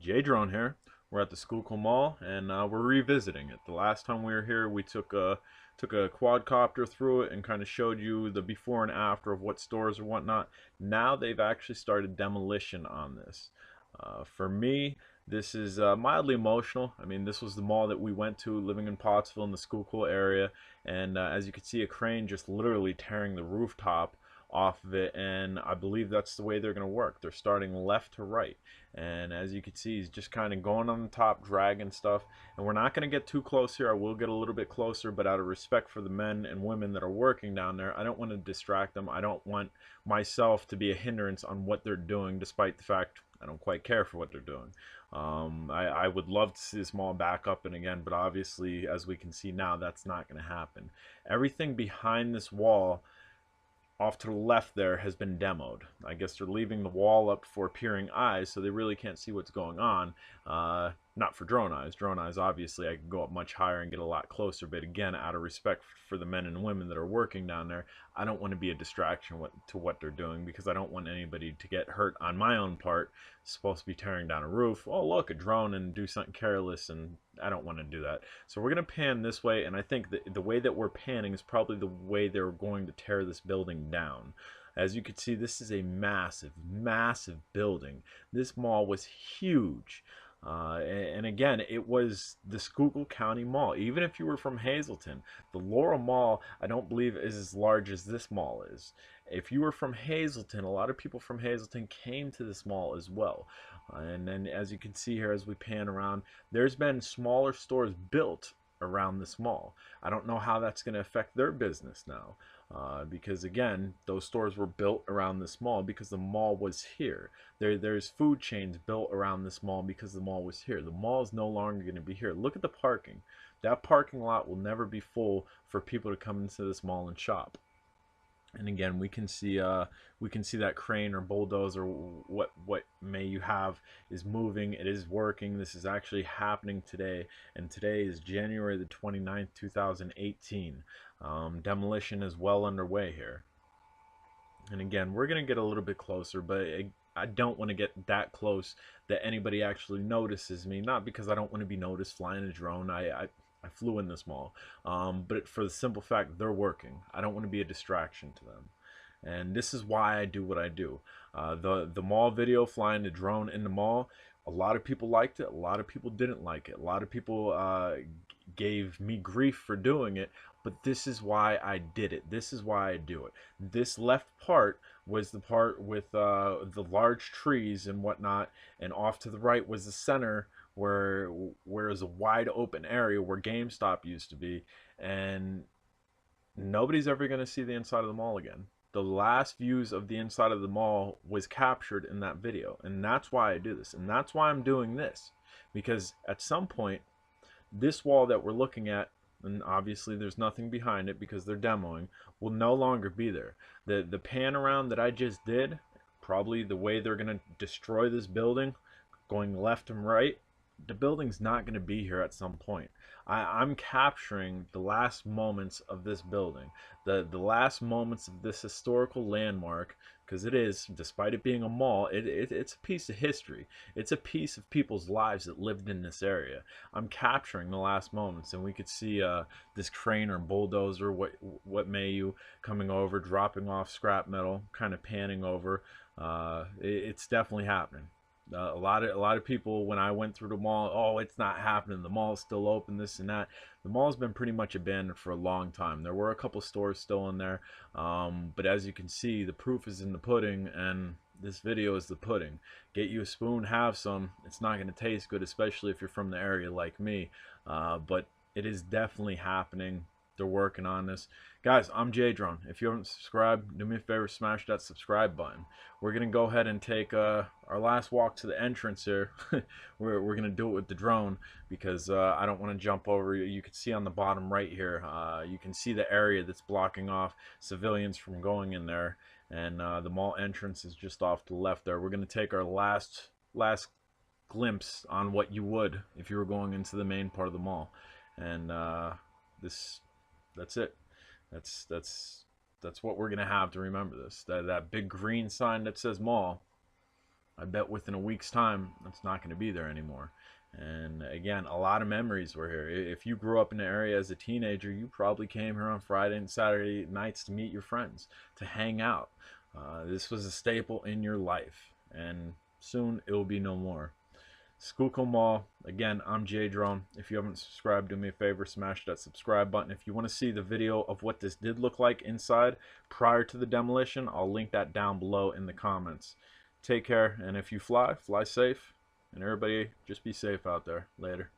Jay Drone here. We're at the Schuylkill Mall, and we're revisiting it. The last time we were here, we took a quadcopter through it and kind of showed you the before and after of what stores or whatnot. Now they've actually started demolition on this. For me, this is mildly emotional. I mean, this was the mall that we went to, living in Pottsville in the Schuylkill area, and as you can see, a crane just literally tearing the rooftop off of it, and I believe that's the way they're going to work. They're starting left to right, and as you can see, he's just kind of going on the top, dragging stuff, and we're not going to get too close here. I will get a little bit closer, but out of respect for the men and women that are working down there, I don't want to distract them. I don't want myself to be a hindrance on what they're doing, despite the fact I don't quite care for what they're doing. I would love to see this mall back up and again, but obviously, as we can see now, that's not going to happen. Everything behind this wall off to the left there has been demoed. I guess they're leaving the wall up for peering eyes, so they really can't see what's going on. Not for drone eyes. Drone eyes, obviously, I can go up much higher and get a lot closer, but again, out of respect for the men and women that are working down there, I don't want to be a distraction to what they're doing, because I don't want anybody to get hurt on my own part. It's supposed to be tearing down a roof. Oh, look, a drone, and do something careless, and I don't want to do that. So we're going to pan this way, and I think that the way that we're panning is probably the way they're going to tear this building down. As you can see, this is a massive, massive building. This mall was huge. And again, it was the Schuylkill County Mall. Even if you were from Hazleton, the Laurel Mall, I don't believe is as large as this mall is. If you were from Hazleton, a lot of people from Hazleton came to this mall as well. And then as you can see here, as we pan around, there's been smaller stores built around this mall. I don't know how that's going to affect their business now, because again, those stores were built around this mall because the mall was here. There's food chains built around this mall because the mall was here. The mall is no longer going to be here. Look at the parking. That parking lot will never be full for people to come into this mall and shop. And again, we can see that crane or bulldozer, what may you have, is moving. It is working. This is actually happening today, and today is January the 29th, 2018. Demolition is well underway here. And again, we're gonna get a little bit closer, but I don't want to get that close that anybody actually notices me. Not because I don't want to be noticed flying a drone. I flew in this mall, but for the simple fact they're working. I don't want to be a distraction to them, and this is why I do what I do. The mall video, flying the drone in the mall, a lot of people liked it. A lot of people didn't like it. A lot of people gave me grief for doing it, but this is why I did it. This is why I do it. This left part was the part with the large trees and whatnot, and off to the right was the center where is a wide open area where GameStop used to be, and nobody's ever going to see the inside of the mall again. The last views of the inside of the mall was captured in that video, and that's why I do this, and that's why I'm doing this, because at some point this wall that we're looking at, and obviously there's nothing behind it because they're demoing, will no longer be there. The pan around that I just did, probably the way they're going to destroy this building, going left and right, the building's not going to be here at some point. I'm capturing the last moments of this building, the last moments of this historical landmark, because it is, despite it being a mall, it's a piece of history. It's a piece of people's lives that lived in this area. I'm capturing the last moments, and we could see this crane or bulldozer, what may you, coming over, dropping off scrap metal, kind of panning over. It's definitely happening. A lot of people, when I went through the mall, oh, it's not happening, the mall's still open, this and that. The mall's been pretty much abandoned for a long time. There were a couple stores still in there, but as you can see, the proof is in the pudding, and this video is the pudding. Get you a spoon, have some. It's not going to taste good, especially if you're from the area like me, but it is definitely happening. They're working on this. Guys, I'm J Drone. If you haven't subscribed, do me a favor, smash that subscribe button. We're going to go ahead and take our last walk to the entrance here. we're going to do it with the drone because I don't want to jump over. You can see on the bottom right here, you can see the area that's blocking off civilians from going in there. And the mall entrance is just off to the left there. We're going to take our last glimpse on what you would if you were going into the main part of the mall. And that's it. That's what we're gonna have to remember this. That big green sign that says mall. I bet within a week's time, it's not going to be there anymore. And again, a lot of memories were here. If you grew up in the area as a teenager, you probably came here on Friday and Saturday nights to meet your friends, to hang out. This was a staple in your life, and soon it will be no more. Schuylkill Mall. Again, I'm Jay Drone. If you haven't subscribed, do me a favor, smash that subscribe button. If you want to see the video of what this did look like inside prior to the demolition, I'll link that down below in the comments. Take care, and if you fly, fly safe. And everybody, just be safe out there. Later.